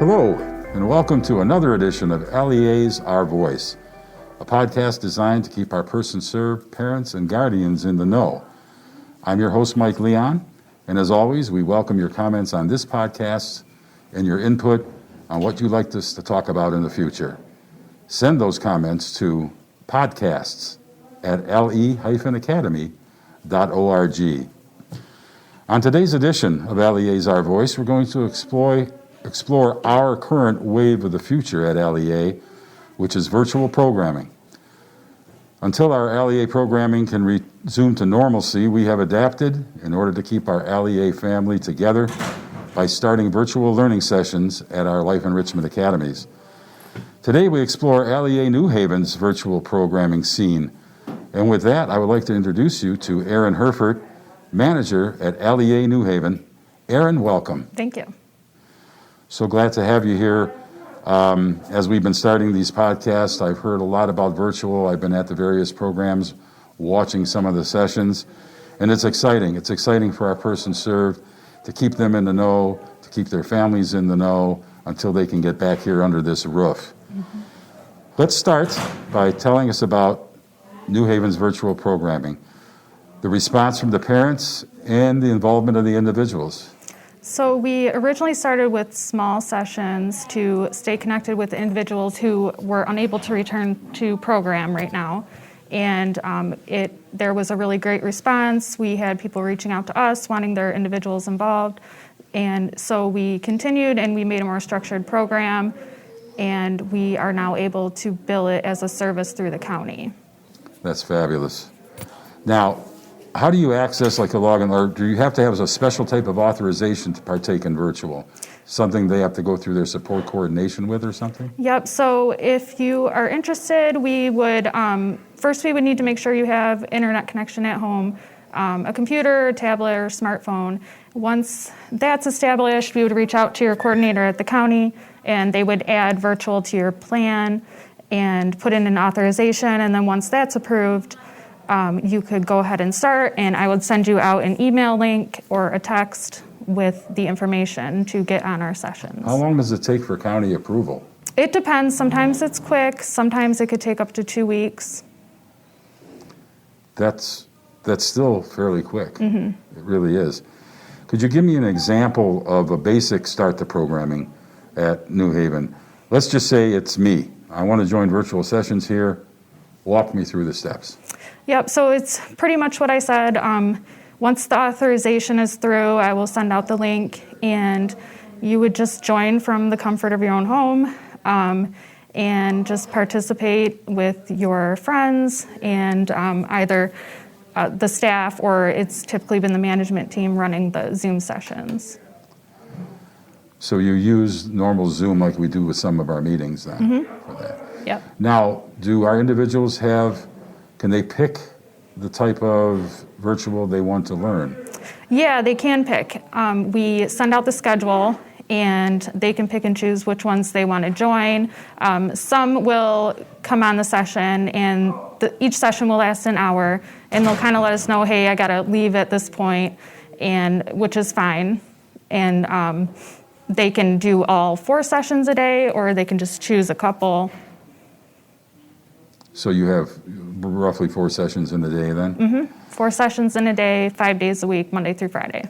Hello, and welcome to another edition of LEA's Our Voice, a podcast designed to keep our person-served parents and guardians in the know. I'm your host, Mike Leon, and as always, we welcome your comments on this podcast and your input on what you'd like us to talk about in the future. Send those comments to podcasts@le-academy.org. On today's edition of LEA's Our Voice, we're going to explore our current wave of the future at LEA, which is virtual programming. Until our LEA programming can resume to normalcy, we have adapted in order to keep our LEA family together by starting virtual learning sessions at our Life Enrichment Academies. Today we explore LEA New Haven's virtual programming scene. And with that, I would like to introduce you to Erin Herford, manager at LEA New Haven. Erin, welcome. Thank you. So glad to have you here. As we've been starting these podcasts, I've heard a lot about virtual. I've been at the various programs, watching some of the sessions, and it's exciting. It's exciting for our person served to keep them in the know, to keep their families in the know until they can get back here under this roof. Mm-hmm. Let's start by telling us about New Haven's virtual programming, the response from the parents, and the involvement of the individuals. So we originally started with small sessions to stay connected with the individuals who were unable to return to program right now. And there was a really great response. We had people reaching out to us, wanting their individuals involved. And so we continued and we made a more structured program. And we are now able to bill it as a service through the county. That's fabulous. Now, how do you access like a login, or do you have to have a special type of authorization to partake in virtual? Something they have to go through their support coordination with or something? Yep, so if you are interested, we would, first we would need to make sure you have internet connection at home, a computer, a tablet, or smartphone. Once that's established, we would reach out to your coordinator at the county, and they would add virtual to your plan and put in an authorization, and then once that's approved, you could go ahead and start, and I would send you out an email link or a text with the information to get on our sessions. How long does it take for county approval? It depends. Sometimes it's quick. Sometimes it could take up to 2 weeks. That's still fairly quick. Mm-hmm. It really is. Could you give me an example of a basic start to programming at New Haven? Let's just say it's me. I want to join virtual sessions here. Walk me through the steps. Yep, so it's pretty much what I said. Once the authorization is through, I will send out the link, and you would just join from the comfort of your own home and just participate with your friends and either the staff, or it's typically been the management team running the Zoom sessions. So you use normal Zoom like we do with some of our meetings then? Mm-hmm. For that. Yep. Now, do our individuals can they pick the type of virtual they want to learn? Yeah, they can pick. We send out the schedule, and they can pick and choose which ones they want to join. Some will come on the session, and each session will last an hour, and they'll kind of let us know, hey, I got to leave at this point, which is fine. And they can do all 4 sessions a day, or they can just choose a couple. So you have roughly 4 sessions in a day then? Mm-hmm. 4 sessions in a day, 5 days a week, Monday through Friday.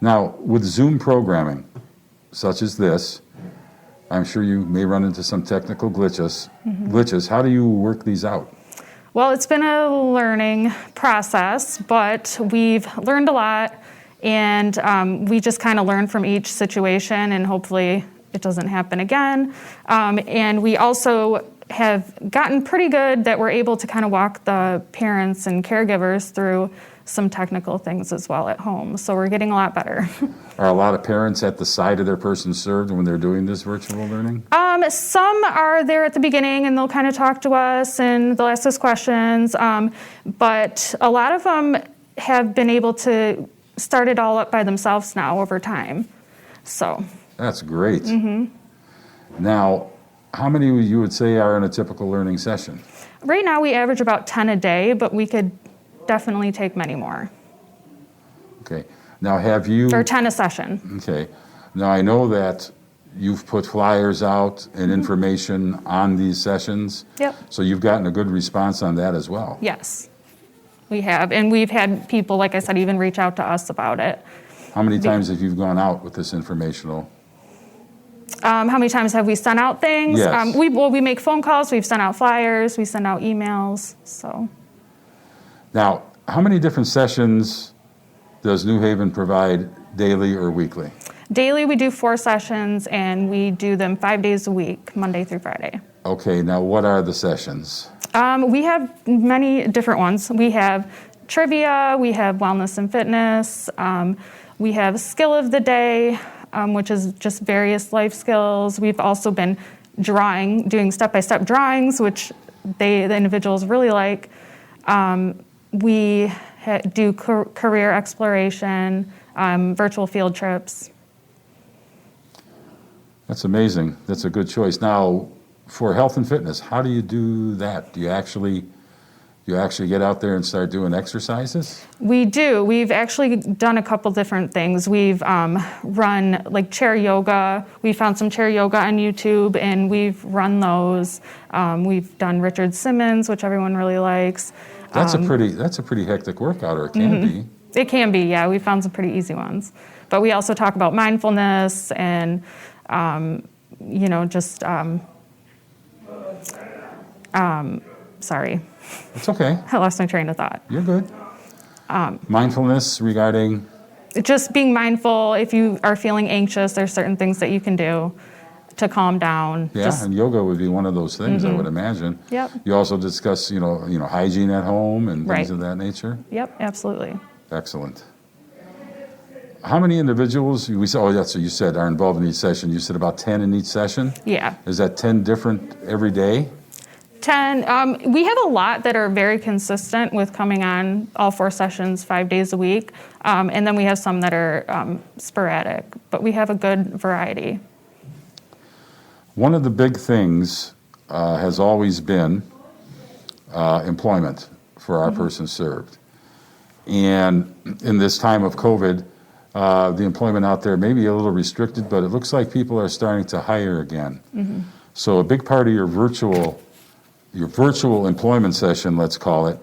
Now, with Zoom programming, such as this, I'm sure you may run into some technical glitches. How do you work these out? Well, it's been a learning process, but we've learned a lot, and we just kind of learn from each situation, and hopefully it doesn't happen again. And we also have gotten pretty good that we're able to kind of walk the parents and caregivers through some technical things as well at home. So we're getting a lot better. Are a lot of parents at the side of their person served when they're doing this virtual learning? Some are there at the beginning, and they'll kind of talk to us and they'll ask us questions. But a lot of them have been able to start it all up by themselves now over time. So that's great. Mm-hmm. Now, how many you would say are in a typical learning session? Right now we average about 10 a day, but we could definitely take many more. Okay. Now have you... Or 10 a session. Okay. Now I know that you've put flyers out and information on these sessions. Yep. So you've gotten a good response on that as well. Yes, we have. And we've had people, like I said, even reach out to us about it. How many times have you gone out with this informational? How many times have we sent out things? Yes. We make phone calls, we've sent out flyers, we send out emails, so. Now, how many different sessions does New Haven provide daily or weekly? Daily, we do 4 sessions, and we do them 5 days a week, Monday through Friday. Okay, now what are the sessions? We have many different ones. We have trivia, we have wellness and fitness, we have skill of the day, which is just various life skills. We've also been doing step-by-step drawings, which the individuals really like. We do career exploration, virtual field trips. That's amazing. That's a good choice. Now, for health and fitness, how do you do that? Do you actually get out there and start doing exercises? We do. We've actually done a couple different things. We've run like chair yoga. We found some chair yoga on YouTube, and we've run those. We've done Richard Simmons, which everyone really likes. That's a pretty hectic workout, or it can be. It can be, yeah. We found some pretty easy ones. But we also talk about mindfulness and, sorry. It's okay. I lost my train of thought. You're good. Mindfulness regarding? Just being mindful. If you are feeling anxious, there's certain things that you can do to calm down. Yeah, and yoga would be one of those things, I would imagine. Yep. You also discuss, hygiene at home and things Right. of that nature? Yep, absolutely. Excellent. How many individuals, that's what you said, are involved in each session? You said about 10 in each session? Yeah. Is that 10 different every day? 10. We have a lot that are very consistent with coming on all 4 sessions 5 days a week. And then we have some that are sporadic, but we have a good variety. One of the big things has always been employment for our person served. And in this time of COVID, the employment out there may be a little restricted, but it looks like people are starting to hire again. So a big part of your virtual employment session, let's call it,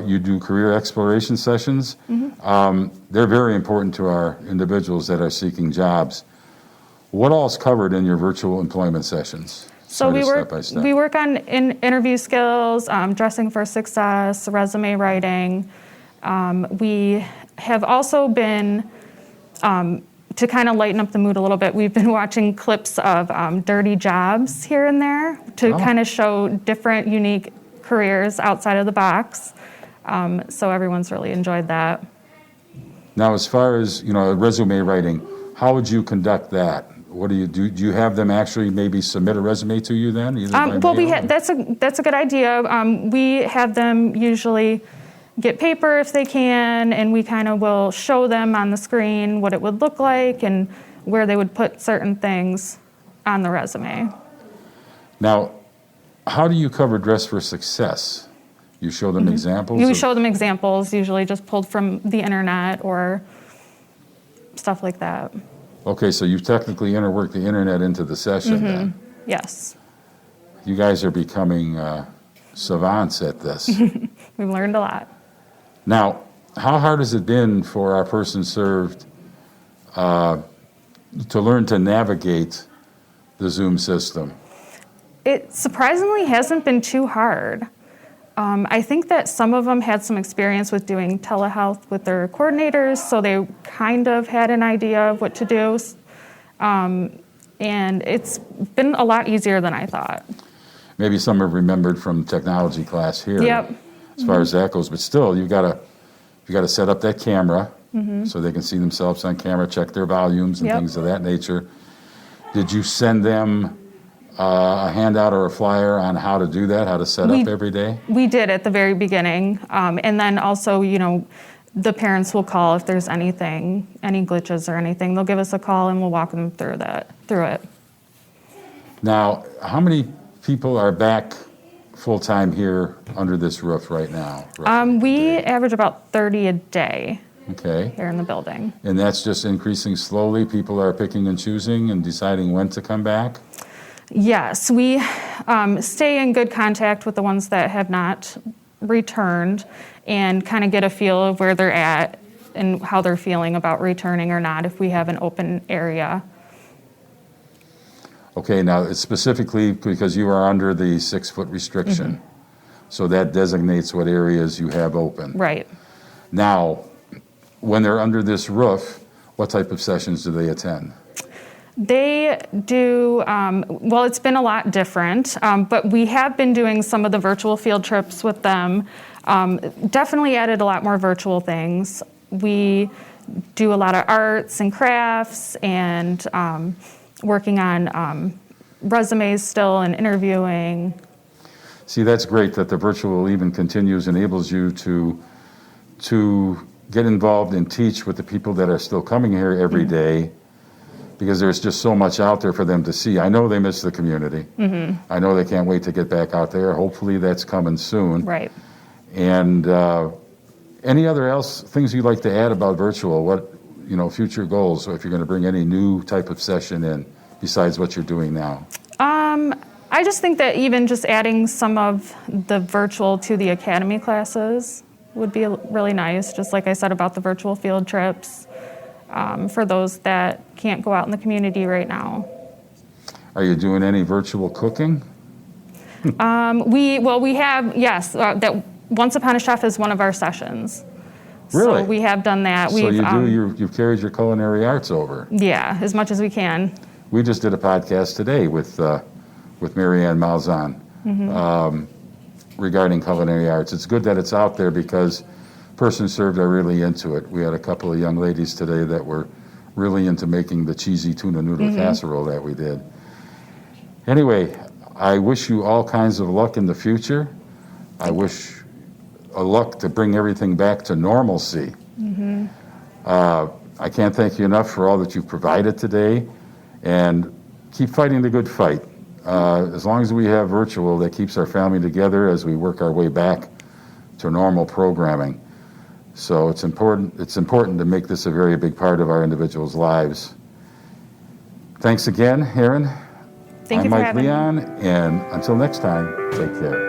you do career exploration sessions. They're very important to our individuals that are seeking jobs. What all is covered in your virtual employment sessions? So we step by step. work on interview skills, dressing for success, resume writing. We have also been, to kind of lighten up the mood a little bit, we've been watching clips of dirty jobs here and there to kind of show different, unique careers outside of the box. So everyone's really enjoyed that. Now, as far as resume writing, how would you conduct that? What do you do? Do you have them actually maybe submit a resume to you then? That's a good idea. We have them usually get paper if they can, and we kind of will show them on the screen what it would look like and where they would put certain things on the resume. Now, how do you cover dress for success? You show them examples? We show them examples, usually just pulled from the internet or stuff like that. Okay, so you've technically interworked the internet into the session then. Yes. You guys are becoming savants at this. We've learned a lot. Now, how hard has it been for our person served to learn to navigate the Zoom system? It surprisingly hasn't been too hard. I think that some of them had some experience with doing telehealth with their coordinators, so they kind of had an idea of what to do. And it's been a lot easier than I thought. Maybe some have remembered from technology class here. Yep. As far as that goes, but still, you got to set up that camera so they can see themselves on camera, check their volumes and things of that nature. Did you send them a handout or a flyer on how to do that, how to set up every day? We did at the very beginning, and then also, the parents will call if there's any glitches or anything. They'll give us a call and we'll walk them through it. Now, how many people are back full-time here under this roof right now? We average about 30 a day. Okay. here in the building. And that's just increasing slowly? People are picking and choosing and deciding when to come back? Yes, we stay in good contact with the ones that have not returned and kind of get a feel of where they're at and how they're feeling about returning or not if we have an open area. Okay, now it's specifically because you are under the 6-foot restriction. Mm-hmm. So that designates what areas you have open. Right. Now, when they're under this roof, what type of sessions do they attend? They do, well, it's been a lot different, but we have been doing some of the virtual field trips with them. Definitely added a lot more virtual things. We do a lot of arts and crafts and working on resumes still and interviewing. See, that's great that the virtual even continues, enables you to get involved and teach with the people that are still coming here every day, because there's just so much out there for them to see. I know they miss the community. Mm-hmm. I know they can't wait to get back out there. Hopefully that's coming soon. Right. And any other things you'd like to add about virtual? What, future goals, so if you're going to bring any new type of session in besides what you're doing now? I just think that even just adding some of the virtual to the academy classes would be really nice, just like I said about the virtual field trips, for those that can't go out in the community right now. Are you doing any virtual cooking? We have, yes, that Once Upon a Chef is one of our sessions. Really? So we have done that. So you've carried your culinary arts over? Yeah, as much as we can. We just did a podcast today with Mary Ann Malzahn regarding culinary arts. It's good that it's out there because persons served are really into it. We had a couple of young ladies today that were really into making the cheesy tuna noodle casserole that we did. Anyway, I wish you all kinds of luck in the future. I wish luck to bring everything back to normalcy. I can't thank you enough for all that you've provided today, and keep fighting the good fight. As long as we have virtual, that keeps our family together as we work our way back to normal programming. So it's important to make this a very big part of our individuals' lives. Thanks again, Erin. Thank you for having me. I'm Mike Leon, and until next time, take care.